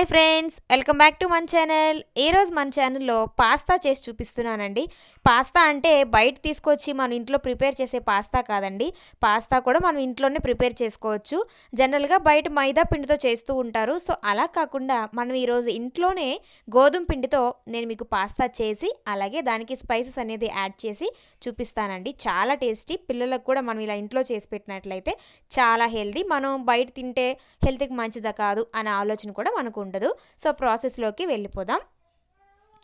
Hi friends, welcome back to మన channel. ఈరోజు మన ఛానల్లో పాస్తా చేసి చూపిస్తున్నానండి. పాస్తా అంటే బయట తీసుకొచ్చి మన ఇంట్లో ప్రిపేర్ చేసే పాస్తా కాదండి. పాస్తా కూడా మనం ఇంట్లోనే ప్రిపేర్ చేసుకోవచ్చు. జనరల్గా బయట మైదా పిండితో చేస్తూ ఉంటారు. సో అలా కాకుండా మనం ఈరోజు ఇంట్లోనే గోధుమ పిండితో నేను మీకు పాస్తా చేసి అలాగే దానికి స్పైసెస్ అనేది యాడ్ చేసి చూపిస్తానండి. చాలా టేస్టీ. పిల్లలకు కూడా మనం ఇలా ఇంట్లో చేసి పెట్టినట్లయితే చాలా హెల్దీ. మనం బయట తింటే హెల్త్కి మంచిదా కాదు అనే ఆలోచన కూడా మనకు ఉండదు. సో ప్రాసెస్లోకి వెళ్ళిపోదాం.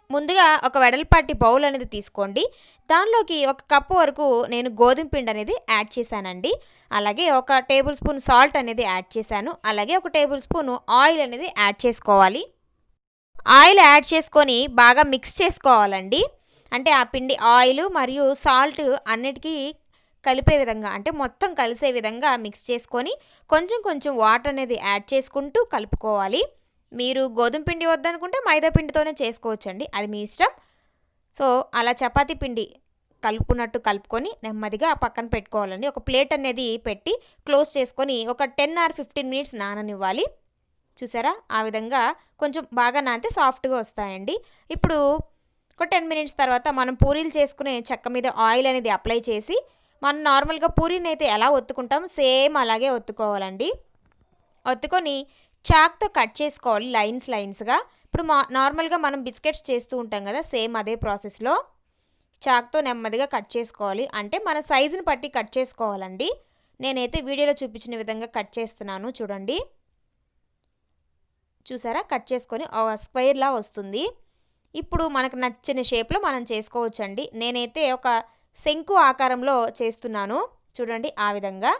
ముందుగా ఒక వెడల్పాటి బౌల్ అనేది తీసుకోండి. దానిలోకి ఒక కప్పు వరకు నేను గోధుమ పిండి అనేది యాడ్ చేశానండి. అలాగే ఒక టేబుల్ స్పూన్ సాల్ట్ అనేది యాడ్ చేశాను. అలాగే ఒక టేబుల్ స్పూన్ ఆయిల్ అనేది యాడ్ చేసుకోవాలి. ఆయిల్ యాడ్ చేసుకొని బాగా మిక్స్ చేసుకోవాలండి. అంటే ఆ పిండి ఆయిల్ మరియు సాల్ట్ అన్నిటికీ కలిపే విధంగా, అంటే మొత్తం కలిసే విధంగా మిక్స్ చేసుకొని కొంచెం కొంచెం వాటర్ అనేది యాడ్ చేసుకుంటూ కలుపుకోవాలి. మీరు గోధుమ పిండి వద్దనుకుంటే మైదా పిండితోనే చేసుకోవచ్చండి, అది మీ ఇష్టం. సో అలా చపాతీ పిండి కలుపుకున్నట్టు కలుపుకొని నెమ్మదిగా పక్కన పెట్టుకోవాలండి. ఒక ప్లేట్ అనేది పెట్టి క్లోజ్ చేసుకొని ఒక 10 or 15 మినిట్స్ నాననివ్వాలి. చూసారా, ఆ విధంగా కొంచెం బాగా నానితే సాఫ్ట్గా వస్తాయండి. ఇప్పుడు ఒక 10 మినిట్స్ తర్వాత మనం పూరీలు చేసుకునే చెక్క మీద ఆయిల్ అనేది అప్లై చేసి మనం నార్మల్గా పూరీని అయితే ఎలా ఒత్తుకుంటాం సేమ్ అలాగే ఒత్తుకోవాలండి. ఒత్తుకొని చాక్తో కట్ చేసుకోవాలి లైన్స్గా. ఇప్పుడు నార్మల్గా మనం బిస్కెట్స్ చేస్తూ ఉంటాం కదా, సేమ్ అదే ప్రాసెస్లో చాక్తో నెమ్మదిగా కట్ చేసుకోవాలి. అంటే మన సైజుని బట్టి కట్ చేసుకోవాలండి. నేనైతే వీడియోలో చూపించిన విధంగా కట్ చేస్తున్నాను, చూడండి. చూసారా, కట్ చేసుకొని స్క్వేర్లా వస్తుంది. ఇప్పుడు మనకు నచ్చిన షేప్లో మనం చేసుకోవచ్చండి. నేనైతే ఒక శంకు ఆకారంలో చేస్తున్నాను, చూడండి. ఆ విధంగా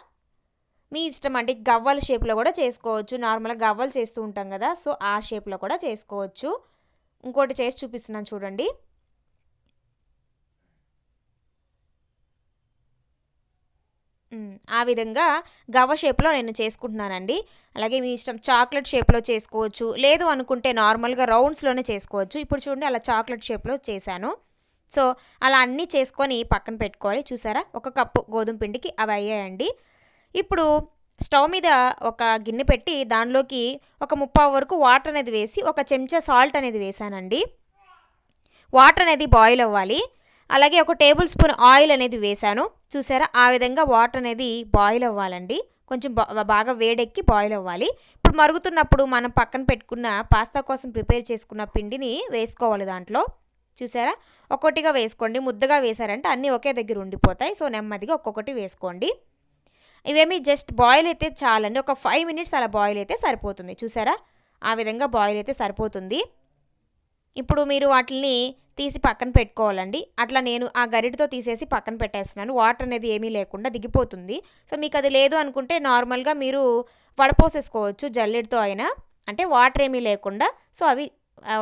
మీ ఇష్టం అండి. గవ్వల షేప్లో కూడా చేసుకోవచ్చు. నార్మల్గా గవ్వలు చేస్తూ ఉంటాం కదా, సో ఆ షేప్లో కూడా చేసుకోవచ్చు. ఇంకోటి చేసి చూపిస్తున్నాను, చూడండి. ఆ విధంగా గవ్వ షేప్లో నేను చేసుకుంటున్నానండి. అలాగే మీ ఇష్టం, చాక్లెట్ షేప్లో చేసుకోవచ్చు, లేదు అనుకుంటే నార్మల్గా రౌండ్స్లోనే చేసుకోవచ్చు. ఇప్పుడు చూడండి, అలా చాక్లెట్ షేప్లో చేశాను. సో అలా అన్నీ చేసుకొని పక్కన పెట్టుకోవాలి. చూసారా, ఒక కప్పు గోధుమ పిండికి అవి అయ్యాయండి. ఇప్పుడు స్టవ్ మీద ఒక గిన్నె పెట్టి దానిలోకి ఒక 3/4 వరకు వాటర్ అనేది వేసి ఒక చెంచా సాల్ట్ అనేది వేసానండి. వాటర్ అనేది బాయిల్ అవ్వాలి. అలాగే ఒక టేబుల్ స్పూన్ ఆయిల్ అనేది వేసాను. చూసారా, ఆ విధంగా వాటర్ అనేది బాయిల్ అవ్వాలండి. కొంచెం బాగా వేడెక్కి బాయిల్ అవ్వాలి. ఇప్పుడు మరుగుతున్నప్పుడు మనం పక్కన పెట్టుకున్న పాస్తా కోసం ప్రిపేర్ చేసుకున్న పిండిని వేసుకోవాలి దాంట్లో. చూసారా, ఒక్కొక్కటిగా వేసుకోండి. ముద్దగా వేసారంటే అన్నీ ఒకే దగ్గర ఉండిపోతాయి. సో నెమ్మదిగా ఒక్కొక్కటి వేసుకోండి. ఇవేమి జస్ట్ బాయిల్ అయితే చాలండి. ఒక 5 మినిట్స్ అలా బాయిల్ అయితే సరిపోతుంది. చూసారా, ఆ విధంగా బాయిల్ అయితే సరిపోతుంది. ఇప్పుడు మీరు వాటిని తీసి పక్కన పెట్టుకోవాలండి. అట్లా నేను ఆ గరిటతో తీసేసి పక్కన పెట్టేస్తున్నాను. వాటర్ అనేది ఏమీ లేకుండా దిగిపోతుంది. సో మీకు అది లేదు అనుకుంటే నార్మల్గా మీరు వడపోసేసుకోవచ్చు జల్లెడతో అయినా, అంటే వాటర్ ఏమీ లేకుండా. సో అవి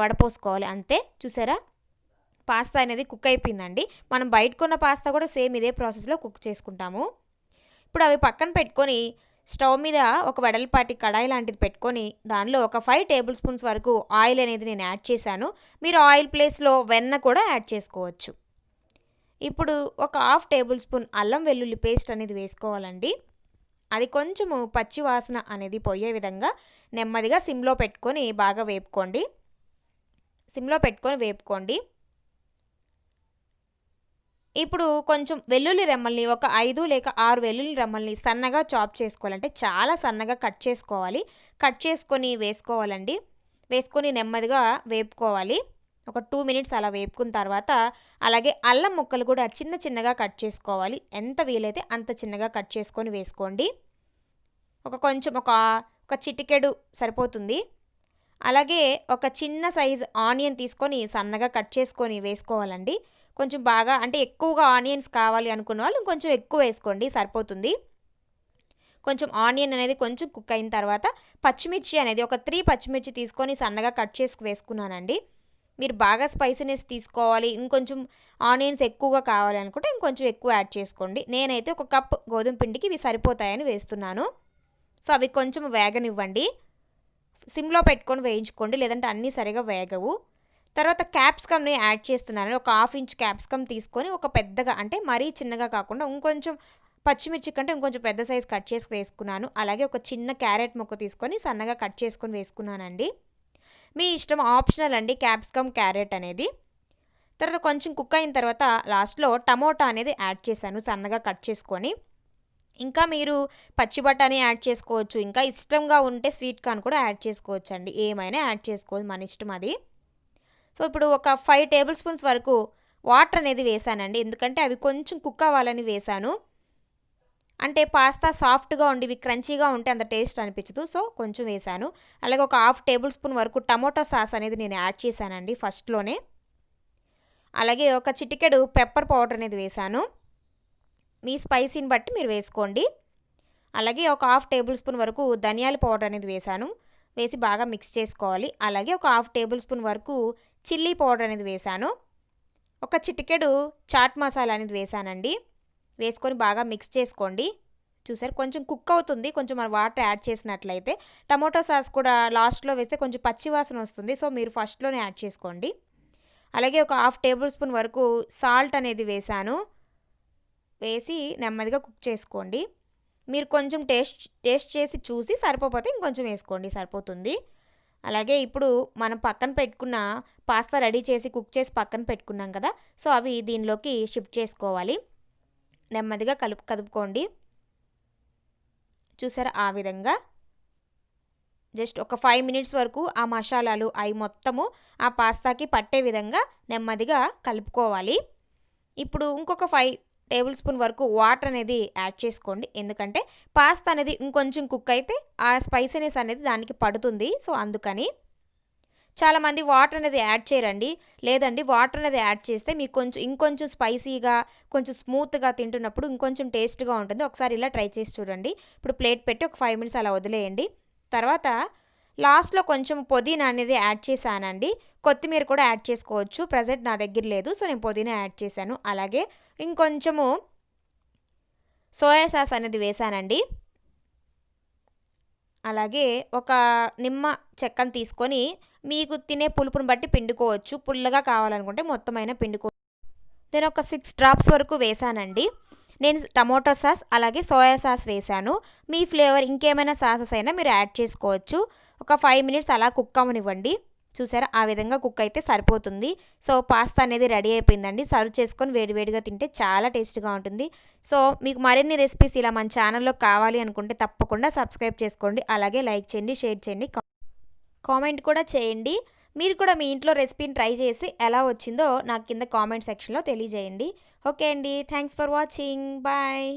వడపోసుకోవాలి అంతే. చూసారా, పాస్తా అనేది కుక్ అయిపోయిందండి. మనం బయట కొన్న పాస్తా కూడా సేమ్ ఇదే ప్రాసెస్లో కుక్ చేసుకుంటాము. ఇప్పుడు అవి పక్కన పెట్టుకొని స్టవ్ మీద ఒక వెడల్పాటి కడాయి లాంటిది పెట్టుకొని దానిలో ఒక 5 టేబుల్ స్పూన్స్ వరకు ఆయిల్ అనేది నేను యాడ్ చేశాను. మీరు ఆయిల్ ప్లేస్లో వెన్న కూడా యాడ్ చేసుకోవచ్చు. ఇప్పుడు ఒక 1/2 టేబుల్ స్పూన్ అల్లం వెల్లుల్లి పేస్ట్ అనేది వేసుకోవాలండి. అది కొంచెము పచ్చి వాసన అనేది పోయే విధంగా నెమ్మదిగా సిమ్లో పెట్టుకొని బాగా వేపుకోండి. ఇప్పుడు కొంచెం వెల్లుల్లి రెమ్మల్ని, ఒక 5 లేక 6 వెల్లుల్లి రెమ్మల్ని సన్నగా చాప్ చేసుకోవాలంటే చాలా సన్నగా కట్ చేసుకోవాలి. కట్ చేసుకొని వేసుకోవాలండి. వేసుకొని నెమ్మదిగా వేపుకోవాలి. ఒక 2 మినిట్స్ అలా వేపుకున్న తర్వాత అలాగే అల్లం ముక్కలు కూడా చిన్నగా కట్ చేసుకోవాలి. ఎంత వీలైతే అంత చిన్నగా కట్ చేసుకొని వేసుకోండి. ఒక చిటికెడు సరిపోతుంది. అలాగే ఒక చిన్న సైజ్ ఆనియన్ తీసుకొని సన్నగా కట్ చేసుకొని వేసుకోవాలండి. కొంచెం బాగా, అంటే ఎక్కువగా ఆనియన్స్ కావాలి అనుకున్న వాళ్ళు కొంచెం ఎక్కువ వేసుకోండి, సరిపోతుంది. కొంచెం ఆనియన్ అనేది కొంచెం కుక్ అయిన తర్వాత పచ్చిమిర్చి అనేది ఒక 3 పచ్చిమిర్చి తీసుకొని సన్నగా కట్ చేసుకు వేసుకున్నానండి. మీరు బాగా స్పైసీనెస్ తీసుకోవాలి, ఇంకొంచెం ఆనియన్స్ ఎక్కువగా కావాలి అనుకుంటే ఇంకొంచెం ఎక్కువ యాడ్ చేసుకోండి. నేనైతే ఒక కప్ గోధుమ పిండికి ఇవి సరిపోతాయని వేస్తున్నాను. సో అవి కొంచెం వేగనివ్వండి. సిమ్లో పెట్టుకొని వేయించుకోండి, లేదంటే అన్నీ సరిగా వేగవు. తర్వాత క్యాప్సికమ్ని యాడ్ చేస్తున్నాను. ఒక 1/2 ఇంచ్ క్యాప్సికమ్ తీసుకొని ఒక పెద్దగా, అంటే మరీ చిన్నగా కాకుండా ఇంకొంచెం పచ్చిమిర్చి కంటే ఇంకొంచెం పెద్ద సైజ్ కట్ చేసి వేసుకున్నాను. అలాగే ఒక చిన్న క్యారెట్ ముక్క తీసుకొని సన్నగా కట్ చేసుకొని వేసుకున్నానండి. మీ ఇష్టం, ఆప్షనల్ అండి క్యాప్సికమ్, క్యారెట్ అనేది. తర్వాత కొంచెం కుక్ అయిన తర్వాత లాస్ట్‌లో టమోటా అనేది యాడ్ చేశాను సన్నగా కట్ చేసుకొని. ఇంకా మీరు పచ్చి బఠానీ యాడ్ చేసుకోవచ్చు. ఇంకా ఇష్టంగా ఉంటే స్వీట్ కార్న్ కూడా యాడ్ చేసుకోవచ్చండి. ఏమైనా యాడ్ చేసుకోవాలి, మన ఇష్టం అది. సో, ఇప్పుడు ఒక 5 టేబుల్ స్పూన్స్ వరకు వాటర్ అనేది వేశానండి. ఎందుకంటే అవి కొంచెం కుక్ అవ్వాలని వేశాను. అంటే పాస్తా సాఫ్ట్‌గా ఉండి ఇవి క్రంచీగా ఉంటే అంత టేస్ట్ అనిపించదు. సో, కొంచెం వేశాను. అలాగే ఒక హాఫ్ టేబుల్ స్పూన్ వరకు టమోటో సాస్ అనేది నేను యాడ్ చేశానండి ఫస్ట్‌లోనే. అలాగే ఒక చిటికెడు పెప్పర్ పౌడర్ అనేది వేశాను. మీ స్పైసీని బట్టి మీరు వేసుకోండి. అలాగే ఒక హాఫ్ టేబుల్ స్పూన్ వరకు ధనియాల పౌడర్ అనేది వేశాను. వేసి బాగా మిక్స్ చేసుకోవాలి. అలాగే ఒక హాఫ్ టేబుల్ స్పూన్ వరకు చిల్లీ పౌడర్ అనేది వేశాను. ఒక చిటికెడు చాట్ మసాలా అనేది వేశానండి. వేసుకొని బాగా మిక్స్ చేసుకోండి. చూసారు కొంచెం కుక్ అవుతుంది. కొంచెం మన వాటర్ యాడ్ చేసినట్లయితే. టమోటో సాస్ కూడా లాస్ట్‌లో వేస్తే కొంచెం పచ్చి వాసన వస్తుంది. సో, మీరు ఫస్ట్‌లోనే యాడ్ చేసుకోండి. అలాగే ఒక హాఫ్ టేబుల్ స్పూన్ వరకు సాల్ట్ అనేది వేశాను. వేసి నెమ్మదిగా కుక్ చేసుకోండి. మీరు కొంచెం టేస్ట్ చేసి చూసి సరిపోతే ఇంకొంచెం వేసుకోండి, సరిపోతుంది. అలాగే ఇప్పుడు మనం పక్కన పెట్టుకున్న పాస్తా రెడీ చేసి కుక్ చేసి పక్కన పెట్టుకున్నాం కదా! సో, అవి దీనిలోకి షిఫ్ట్ చేసుకోవాలి. నెమ్మదిగా కదుపుకోండి. చూసారా ఆ విధంగా. జస్ట్ ఒక 5 మినిట్స్ వరకు ఆ మసాలాలు అయి మొత్తము ఆ పాస్తాకి పట్టే విధంగా నెమ్మదిగా కలుపుకోవాలి. ఇప్పుడు ఇంకొక 5 టేబుల్ స్పూన్ వరకు వాటర్ అనేది యాడ్ చేసుకోండి. ఎందుకంటే పాస్తా అనేది ఇంకొంచెం కుక్ అయితే ఆ స్పైసీనెస్ అనేది దానికి పడుతుంది. సో, అందుకని. చాలామంది వాటర్ అనేది యాడ్ చేయరండి. లేదండి వాటర్ అనేది యాడ్ చేస్తే మీకు ఇంకొంచెం స్పైసీగా, కొంచెం స్మూత్‌గా తింటున్నప్పుడు ఇంకొంచెం టేస్ట్‌గా ఉంటుంది. ఒకసారి ఇలా ట్రై చేసి చూడండి. ఇప్పుడు ప్లేట్ పెట్టి ఒక 5 మినిట్స్ అలా వదిలేయండి. తర్వాత లాస్ట్‌లో కొంచెం పుదీనా అనేది యాడ్ చేశానండి. కొత్తిమీర కూడా యాడ్ చేసుకోవచ్చు. ప్రెజెంట్ నా దగ్గర లేదు. సో, నేను పుదీనా యాడ్ చేశాను. అలాగే ఇంకొంచెము సోయా సాస్ అనేది వేశానండి. అలాగే ఒక నిమ్మ చెక్కని తీసుకొని మీకు తినే పులుపుని బట్టి పిండుకోవచ్చు. పుల్లగా కావాలనుకుంటే మొత్తమైనా నేను ఒక 6 డ్రాప్స్ వరకు వేశానండి. నేను టమోటో సాస్ అలాగే సోయా సాస్ వేశాను. మీ ఫ్లేవర్ ఇంకేమైనా సాసెస్ అయినా మీరు యాడ్ చేసుకోవచ్చు. ఒక 5 మినిట్స్ అలా కుక్ అవ్వనివ్వండి. చూసారా ఆ విధంగా కుక్ అయితే సరిపోతుంది. సో, పాస్తా అనేది రెడీ అయిపోయిందండి. సర్వ్ చేసుకొని వేడివేడిగా తింటే చాలా టేస్ట్‌గా ఉంటుంది. సో, మీకు మరిన్ని రెసిపీస్ ఇలా మన ఛానల్‌లో కావాలి అనుకుంటే తప్పకుండా సబ్స్క్రైబ్ చేసుకోండి. అలాగే లైక్ చేయండి, షేర్ చేయండి, కామెంట్ కూడా చేయండి. మీరు కూడా మీ ఇంట్లో రెసిపీని ట్రై చేసి ఎలా వచ్చిందో నాకు కింద కామెంట్ సెక్షన్‌లో తెలియజేయండి. ఓకే అండి. Thanks for watching. బాయ్.